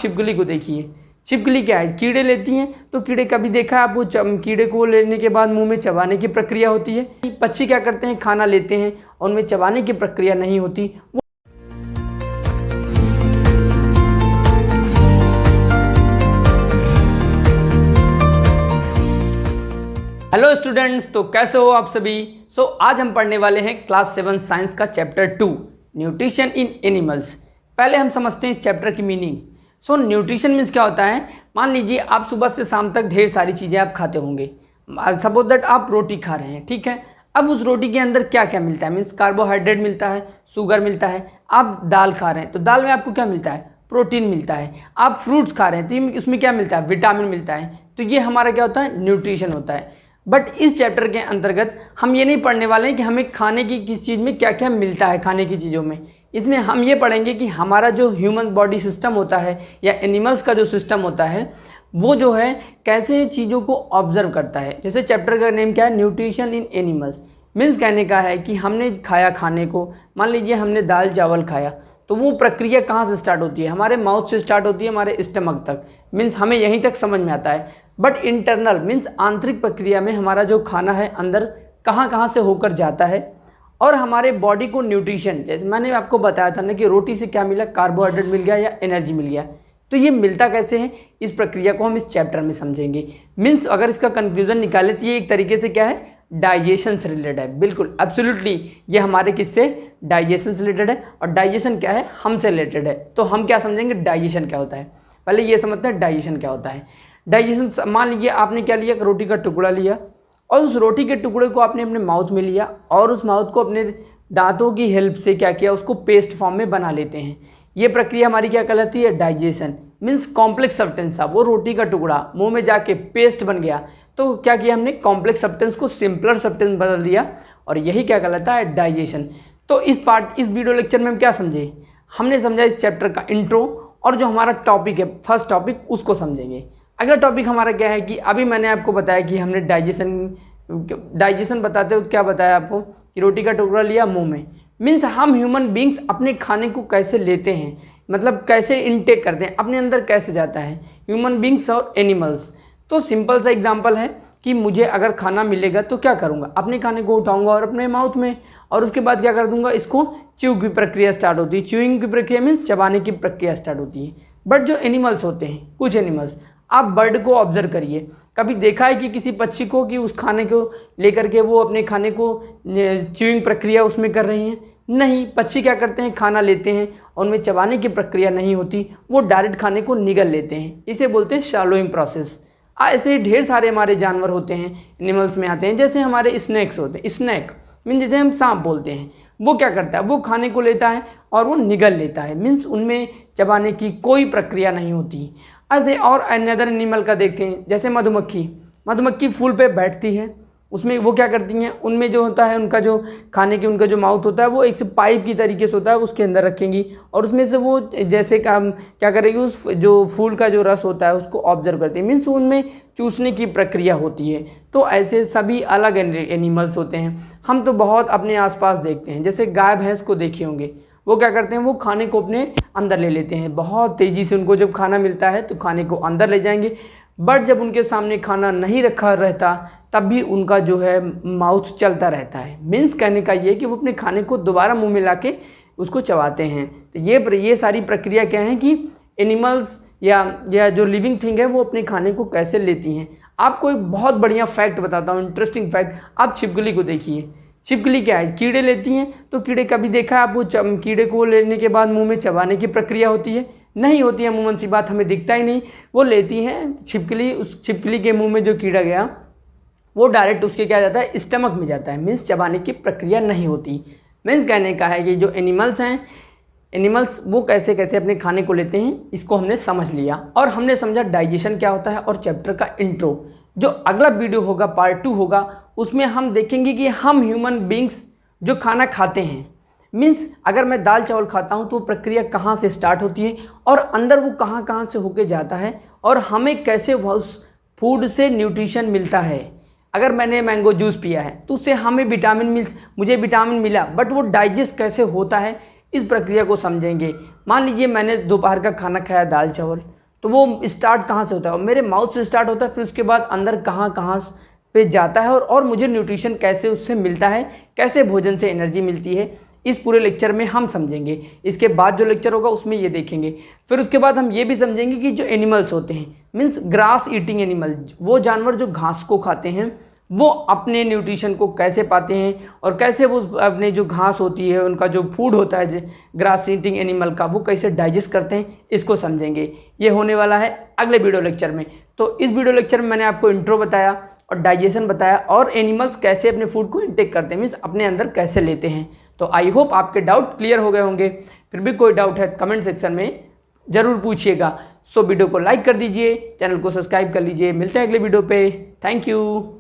छिपकली को देखिए, छिपकली क्या है, कीड़े लेती हैं। तो कीड़े कभी देखा है आपको, कीड़े को लेने के बाद मुंह में चबाने की प्रक्रिया होती है। पक्षी क्या करते हैं, खाना लेते हैं और उनमें चबाने की प्रक्रिया नहीं होती। हेलो स्टूडेंट्स, तो कैसे हो आप सभी। आज हम पढ़ने वाले हैं क्लास 7 साइंस का चैप्टर 2 न्यूट्रिशन इन एनिमल्स। पहले हम समझते हैं इस चैप्टर की मीनिंग। न्यूट्रिशन मीन्स क्या होता है। मान लीजिए आप सुबह से शाम तक ढेर सारी चीज़ें आप खाते होंगे। सपोज दैट आप रोटी खा रहे हैं, ठीक है। अब उस रोटी के अंदर क्या क्या मिलता है, मीन्स कार्बोहाइड्रेट मिलता है, शुगर मिलता है। आप दाल खा रहे हैं तो दाल में आपको क्या मिलता है, प्रोटीन मिलता है। आप फ्रूट्स खा रहे हैं तो इसमें क्या मिलता है, विटामिन मिलता है। तो ये हमारा क्या होता है, न्यूट्रिशन होता है। बट इस चैप्टर के अंतर्गत हम ये नहीं पढ़ने वाले हैं कि हमें खाने की किस चीज़ में क्या क्या मिलता है, खाने की चीज़ों में। इसमें हम ये पढ़ेंगे कि हमारा जो ह्यूमन बॉडी सिस्टम होता है या एनिमल्स का जो सिस्टम होता है वो जो है कैसे चीज़ों को ऑब्जर्व करता है। जैसे चैप्टर का नेम क्या है, न्यूट्रिशन इन एनिमल्स। मीन्स कहने का है कि हमने खाया खाने को, मान लीजिए हमने दाल चावल खाया तो वो प्रक्रिया कहाँ से स्टार्ट होती है, हमारे माउथ से स्टार्ट होती है हमारे स्टमक तक। मीन्स हमें यहीं तक समझ में आता है। बट इंटरनल मीन्स आंतरिक प्रक्रिया में हमारा जो खाना है अंदर कहाँ कहाँ से होकर जाता है और हमारे बॉडी को न्यूट्रिशन, जैसे मैंने आपको बताया था ना कि रोटी से क्या मिला, कार्बोहाइड्रेट मिल गया या एनर्जी मिल गया। तो ये मिलता कैसे है, इस प्रक्रिया को हम इस चैप्टर में समझेंगे। मीन्स अगर इसका कंक्लूजन निकाले तो ये एक तरीके से क्या है, डाइजेशन से रिलेटेड है। बिल्कुल एब्सोल्युटली ये हमारे किससे, डाइजेशन से रिलेटेड है। और डाइजेशन क्या है, हमसे रिलेटेड है। तो हम क्या समझेंगे, डाइजेशन क्या होता है। पहले ये समझते हैं डाइजेशन क्या होता है। डाइजेशन, मान लीजिए आपने क्या लिया, रोटी का टुकड़ा लिया और उस रोटी के टुकड़े को आपने अपने माउथ में लिया और उस माउथ को अपने दांतों की हेल्प से क्या किया, उसको पेस्ट फॉर्म में बना लेते हैं। ये प्रक्रिया हमारी क्या कहलाती है, डाइजेशन। मीन्स कॉम्प्लेक्स सब्सटेंस था, वो रोटी का टुकड़ा मुंह में जाके पेस्ट बन गया तो क्या किया हमने, कॉम्प्लेक्स सब्सटेंस को सिंपलर सब्सटेंस बदल दिया और यही क्या कहलाता है, डाइजेशन। तो इस वीडियो लेक्चर में हम क्या समझे, हमने समझा इस चैप्टर का इंट्रो और जो हमारा टॉपिक है, फर्स्ट टॉपिक, उसको समझेंगे। अगला टॉपिक हमारा क्या है कि अभी मैंने आपको बताया कि हमने डाइजेशन बताते हो क्या बताया आपको कि रोटी का टुकड़ा लिया मुंह में। मीन्स हम ह्यूमन बींग्स अपने खाने को कैसे लेते हैं, मतलब कैसे इनटेक करते हैं, अपने अंदर कैसे जाता है, ह्यूमन बींग्स और एनिमल्स। तो सिंपल सा एग्जांपल है कि मुझे अगर खाना मिलेगा तो क्या करूँगा, अपने खाने को उठाऊँगा और अपने माउथ में, और उसके बाद क्या कर दूँगा, इसको च्यू की प्रक्रिया स्टार्ट होती है। च्यूइंग की प्रक्रिया मीन्स चबाने की प्रक्रिया स्टार्ट होती है। बट जो एनिमल्स होते हैं, कुछ एनिमल्स, आप बर्ड को ऑब्जर्व करिए, कभी देखा है कि किसी पक्षी को कि उस खाने को लेकर के वो अपने खाने को च्यूइंग प्रक्रिया उसमें कर रही हैं? नहीं, पक्षी क्या करते हैं, खाना लेते हैं और उनमें चबाने की प्रक्रिया नहीं होती, वो डायरेक्ट खाने को निगल लेते हैं। इसे बोलते हैं शैलोइंग प्रोसेस। ऐसे ढेर सारे हमारे जानवर होते हैं, एनिमल्स में आते हैं। जैसे हमारे स्नैक्स होते हैं, स्नैक मीन जैसे हम सांप बोलते हैं, वो क्या करता है, वो खाने को लेता है और वो निगल लेता है। मीन्स उनमें चबाने की कोई प्रक्रिया नहीं होती। ऐसे और अनदर एनिमल का देखते हैं, जैसे मधुमक्खी फूल पे बैठती है, उसमें वो क्या करती हैं, उनमें जो होता है उनका जो खाने की उनका जो माउथ होता है वो एक से पाइप की तरीके से होता है, उसके अंदर रखेंगी और उसमें से वो जैसे काम क्या करेगी, उस जो फूल का जो रस होता है उसको ऑब्जर्व करती है। मीन्स उनमें चूसने की प्रक्रिया होती है। तो ऐसे सभी अलग एनिमल्स होते हैं। हम तो बहुत अपने आसपास देखते हैं, जैसे गाय भैंस को देखे होंगे, वो क्या करते हैं, वो खाने को अपने अंदर ले लेते हैं। बहुत तेज़ी से उनको जब खाना मिलता है तो खाने को अंदर ले जाएंगे। बट जब उनके सामने खाना नहीं रखा रहता तब भी उनका जो है माउथ चलता रहता है। मीन्स कहने का ये कि वो अपने खाने को दोबारा मुंह में लाके उसको चबाते हैं। तो ये सारी प्रक्रिया क्या है कि एनिमल्स या जो लिविंग थिंग है वो अपने खाने को कैसे लेती हैं। आपको एक बहुत बढ़िया फैक्ट बताता हूँ, इंटरेस्टिंग फैक्ट। आप छिपकली को देखिए, छिपकली क्या है, कीड़े लेती हैं। तो कीड़े कभी देखा है आपको, कीड़े को लेने के बाद मुंह में चबाने की प्रक्रिया होती है? नहीं होती है, अमूमन सी बात, हमें दिखता ही नहीं। वो लेती हैं छिपकली, उस छिपकली के मुंह में जो कीड़ा गया वो डायरेक्ट उसके क्या जाता है, स्टमक में जाता है। मीन्स चबाने की प्रक्रिया नहीं होती। मीन्स कहने का है कि जो एनिमल्स हैं, एनिमल्स वो कैसे कैसे अपने खाने को लेते हैं, इसको हमने समझ लिया और हमने समझा डाइजेशन क्या होता है और चैप्टर का इंट्रो। जो अगला वीडियो होगा, पार्ट 2 होगा, उसमें हम देखेंगे कि हम ह्यूमन बींग्स जो खाना खाते हैं, मीन्स अगर मैं दाल चावल खाता हूँ तो वो प्रक्रिया कहाँ से स्टार्ट होती है और अंदर वो कहाँ कहाँ से होके जाता है और हमें कैसे उस फूड से न्यूट्रिशन मिलता है। अगर मैंने मैंगो जूस पिया है तो उससे हमें मुझे विटामिन मिला, बट वो डाइजेस्ट कैसे होता है, इस प्रक्रिया को समझेंगे। मान लीजिए मैंने दोपहर का खाना खाया दाल चावल, तो वो स्टार्ट कहाँ से होता है? मेरे माउथ से स्टार्ट होता है, फिर उसके बाद अंदर कहाँ कहाँ पे जाता है और मुझे न्यूट्रिशन कैसे उससे मिलता है, कैसे भोजन से एनर्जी मिलती है, इस पूरे लेक्चर में हम समझेंगे। इसके बाद जो लेक्चर होगा उसमें ये देखेंगे। फिर उसके बाद हम ये भी समझेंगे कि जो एनिमल्स होते हैं, मीन्स ग्रास ईटिंग एनिमल, वो जानवर जो घास को खाते हैं, वो अपने न्यूट्रिशन को कैसे पाते हैं और कैसे वो अपने जो घास होती है, उनका जो फूड होता है ग्रास ईटिंग एनिमल का, वो कैसे डाइजेस्ट करते हैं, इसको समझेंगे। ये होने वाला है अगले वीडियो लेक्चर में। तो इस वीडियो लेक्चर में मैंने आपको इंट्रो बताया और डाइजेशन बताया और एनिमल्स कैसे अपने फूड को इंटेक करते हैं, मीन्स अपने अंदर कैसे लेते हैं। तो आई होप आपके डाउट क्लियर हो गए होंगे। फिर भी कोई डाउट है कमेंट सेक्शन में ज़रूर पूछिएगा। सो वीडियो को लाइक कर दीजिए, चैनल को सब्सक्राइब कर लीजिए। मिलते हैं अगले वीडियो पे। Thank you.